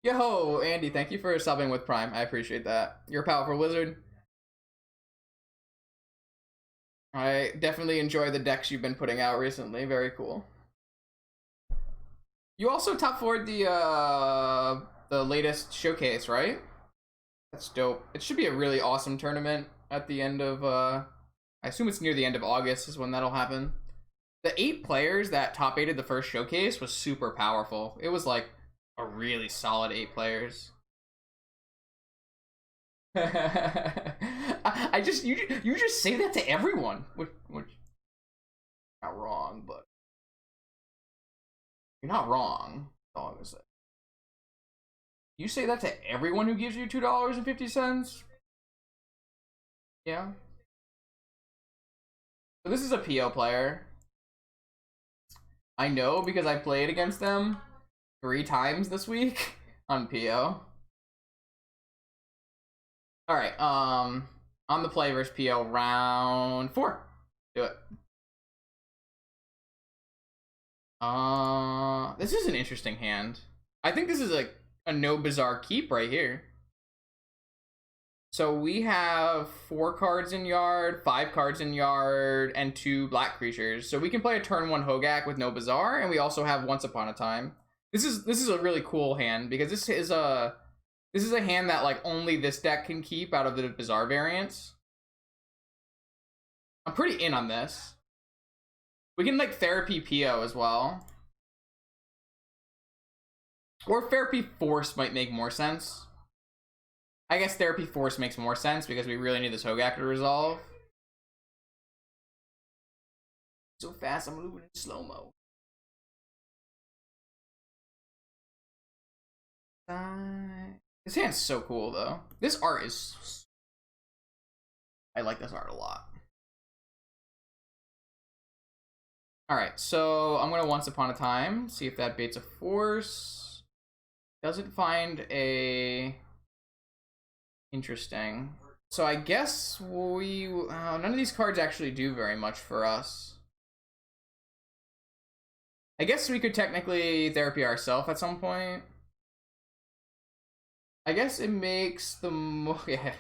Yo, Andy, thank you for subbing with Prime. I appreciate that. You're a powerful wizard. I definitely enjoy the decks you've been putting out recently. Very cool. You also top forward the latest showcase, right? That's dope. It should be a really awesome tournament at the end of I assume it's near the end of August is when that'll happen. The 8 players that top 8'd the first showcase was super powerful. It was like a really solid 8 players. I just you just say that to everyone, which not wrong, but you're not wrong. That's all I'm gonna say. You say that to everyone who gives you $2.50. Yeah. So this is a PO player. I know because I played against them 3 times this week on PO. All right, on the play versus PO round 4. Do it. This is an interesting hand. I think this is a no bizarre keep right here. So we have 4 cards in yard, 5 cards in yard, and 2 black creatures. So we can play a turn 1 Hogaak with no bizarre, and we also have Once Upon a Time. This is a really cool hand because this is a hand that like only this deck can keep out of the bizarre variants. I'm pretty in on this. We can like therapy PO as well. Or therapy force might make more sense. I guess therapy force makes more sense because we really need this Hogaak to resolve. So fast, I'm moving in slow-mo. This hand's so cool though. This art is... I like this art a lot. Alright, so I'm gonna Once Upon a Time, see if that baits a force. Doesn't find a... Interesting. So I guess we... none of these cards actually do very much for us. I guess we could technically therapy ourselves at some point. I guess it makes the yeah.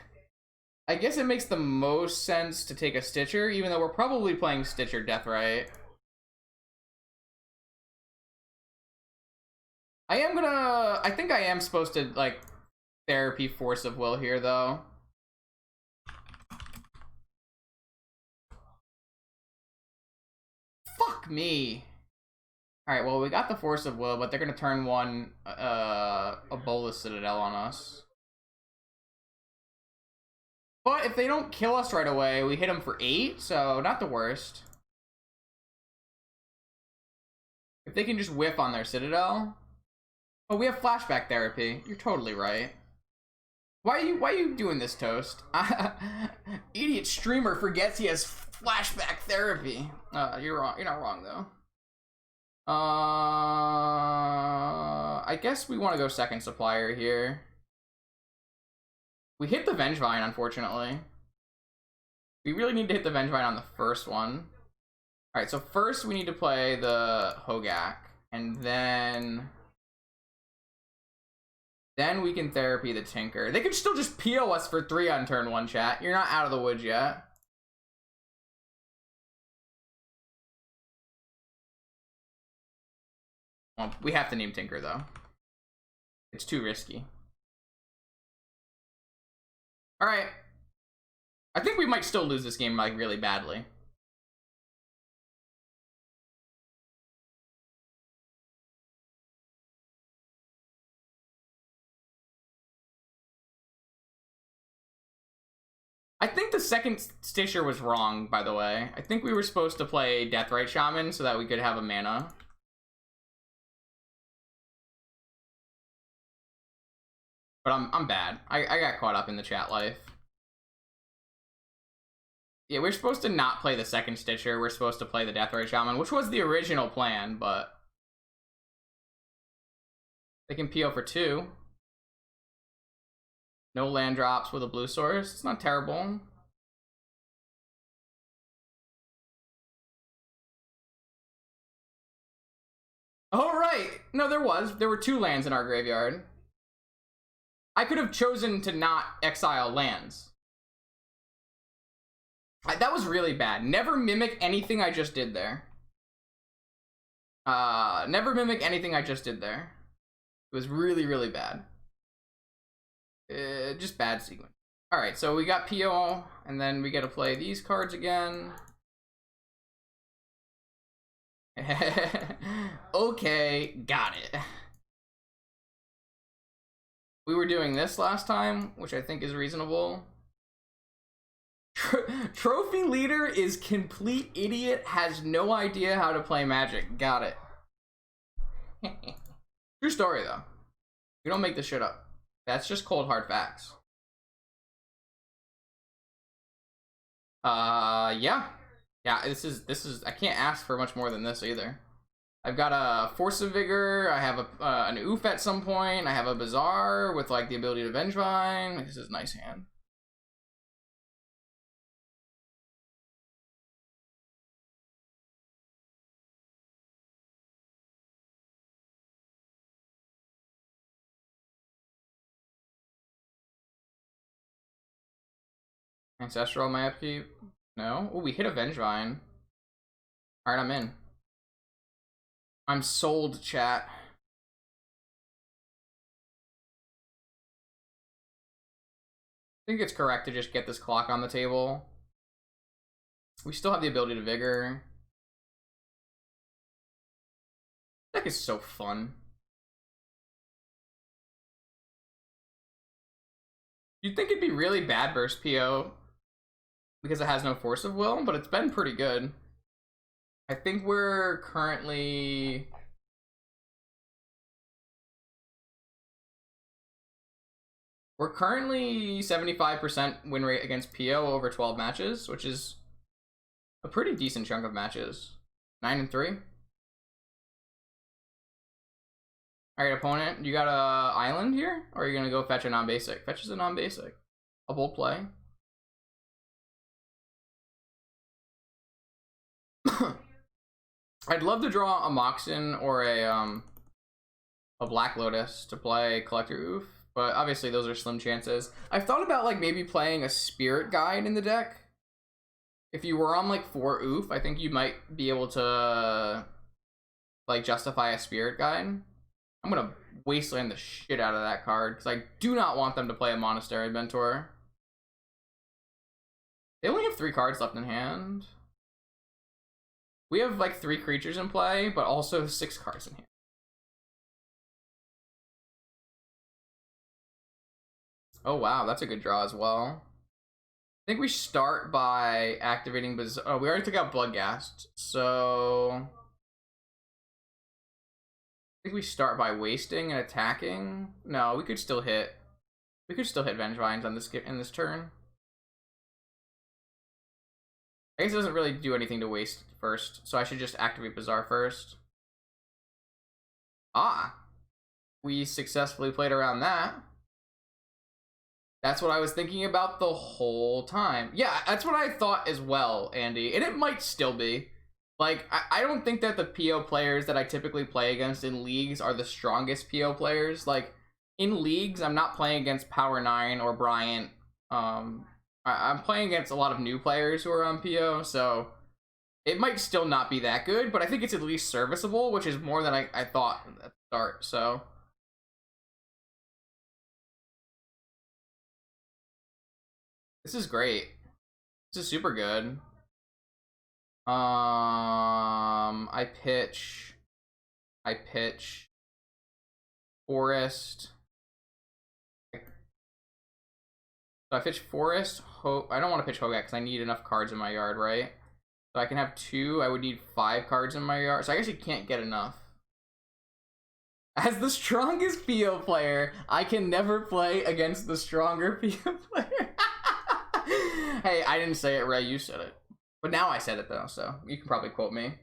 I guess it makes the most sense to take a Stitcher, even though we're probably playing Stitcher Deathrite. I think I am supposed to like therapy Force of Will here though. Fuck me. Alright, well we got the Force of Will, but they're gonna turn 1 a Bolus Citadel on us. But if they don't kill us right away, we hit them for 8, so not the worst. If they can just whiff on their Citadel. Oh, we have flashback therapy. You're totally right. Why are you doing this, Toast? Idiot streamer forgets he has flashback therapy. You're wrong. You're not wrong though. I guess we want to go second supplier here. We hit the Vengevine, unfortunately. We really need to hit the Vengevine on the first one. Alright, so first we need to play the Hogaak. And then we can therapy the Tinker. They could still just PO us for 3 on turn 1, chat. You're not out of the woods yet. Well, we have to name Tinker, though. It's too risky. Alright. I think we might still lose this game, like, really badly. I think the second Stitcher was wrong, by the way. I think we were supposed to play Deathrite Shaman so that we could have a mana. But I'm bad. I got caught up in the chat life. Yeah, we're supposed to not play the second Stitcher. We're supposed to play the Deathrite Shaman, which was the original plan, but they can PO for 2. No land drops with a blue source. It's not terrible. Oh, right. No, there were 2 lands in our graveyard. I could have chosen to not exile lands. That was really bad. Never mimic anything I just did there. Never mimic anything I just did there. It was really, really bad. Just bad sequence. Alright, so we got PO, and then we get to play these cards again. Okay, got it. We were doing this last time, which I think is reasonable. Trophy leader is complete idiot, has no idea how to play Magic. Got it. True story, though. We don't make this shit up. That's just cold hard facts. Yeah. Yeah, this is I can't ask for much more than this either. I've got a Force of Vigor, I have an Oof at some point, I have a Bazaar with like the ability to Vengevine. This is a nice hand. Ancestral my upkeep? No? Oh, we hit a Vengevine. Alright, I'm in. I'm sold, chat. I think it's correct to just get this clock on the table. We still have the ability to Vigor. That deck is so fun. You'd think it'd be really bad versus PO because it has no Force of Will, but it's been pretty good. I think we're currently... We're currently 75% win rate against PO over 12 matches, which is a pretty decent chunk of matches. 9-3. Alright, opponent, you got a island here? Or are you gonna go fetch a non-basic? Fetch is a non-basic. A bold play. I'd love to draw a Moxen or a Black Lotus to play Collector Oof, but obviously those are slim chances. I've thought about like maybe playing a Spirit Guide in the deck. If you were on like 4 Oof, I think you might be able to like justify a Spirit Guide. I'm gonna wasteland the shit out of that card because I do not want them to play a Monastery Mentor. They only have 3 cards left in hand. We have like 3 creatures in play, but also 6 cards in hand. Oh wow, that's a good draw as well. I think we start by activating Bazaar. Oh, we already took out Bloodghast, so I think we start by wasting and attacking. No, we could still hit. We could still hit Vengevines on this in this turn. I guess it doesn't really do anything to waste first, so I should just activate Bazaar first. Ah, we successfully played around that. That's what I was thinking about the whole time. Yeah, that's what I thought as well, Andy, and it might still be. Like, I don't think that the PO players that I typically play against in leagues are the strongest PO players. Like, in leagues, I'm not playing against Power 9 or Bryant. I'm playing against a lot of new players who are on PO, so it might still not be that good, but I think it's at least serviceable, which is more than I thought at the start, so... This is great. This is super good. I pitch Forest. So I pitch Forest. I don't want to pitch Hogaak because I need enough cards in my yard, right? So I can have 2. I would need 5 cards in my yard. So I guess you can't get enough. As the strongest PO player, I can never play against the stronger PO player. Hey, I didn't say it, Ray. You said it. But now I said it, though, so you can probably quote me.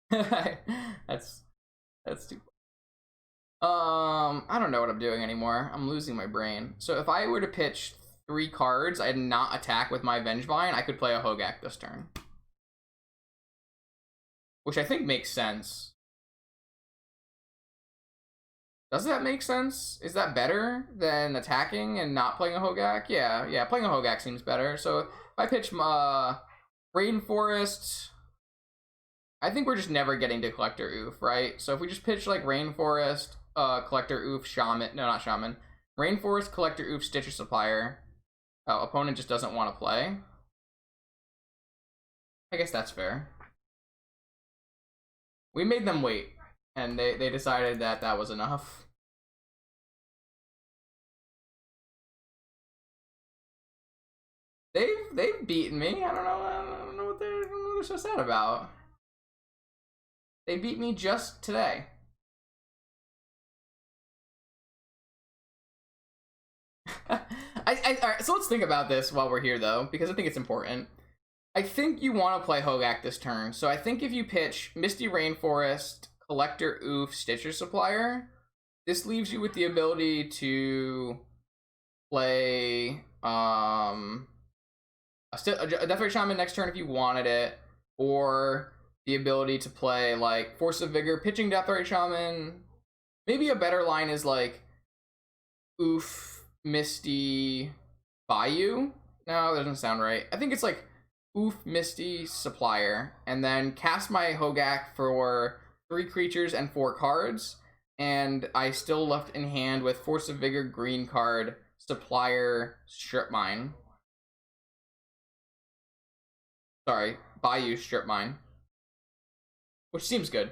That's too... I don't know what I'm doing anymore. I'm losing my brain. So if I were to pitch 3 cards and not attack with my Vengevine, I could play a Hogaak this turn. Which I think makes sense. Does that make sense? Is that better than attacking and not playing a Hogaak? Yeah, playing a Hogaak seems better. So if I pitch Rainforest, I think we're just never getting to Collector Oof, right? So if we just pitch like Rainforest, Collector Oof, Shaman, no, not Shaman, Rainforest, Collector Oof, Stitcher Supplier, opponent just doesn't want to play. I guess that's fair. We made them wait, and they decided that that was enough. They've beaten me. I don't know what they're so sad about. They beat me just today. All right, so let's think about this while we're here, though, because I think it's important. I think you want to play Hogaak this turn, so I think if you pitch Misty Rainforest, Collector Oof, Stitcher Supplier, this leaves you with the ability to play a Death Ray Shaman next turn if you wanted it, or the ability to play like Force of Vigor, pitching Death Ray Shaman. Maybe a better line is like Oof, Misty, Bayou. No, that doesn't sound right. I think it's like Oof, Misty, Supplier, and then cast my Hogaak for 3 creatures and 4 cards, and I still left in hand with Force of Vigor, green card, Supplier, Strip Mine. Sorry, Bayou, Strip Mine. Which seems good.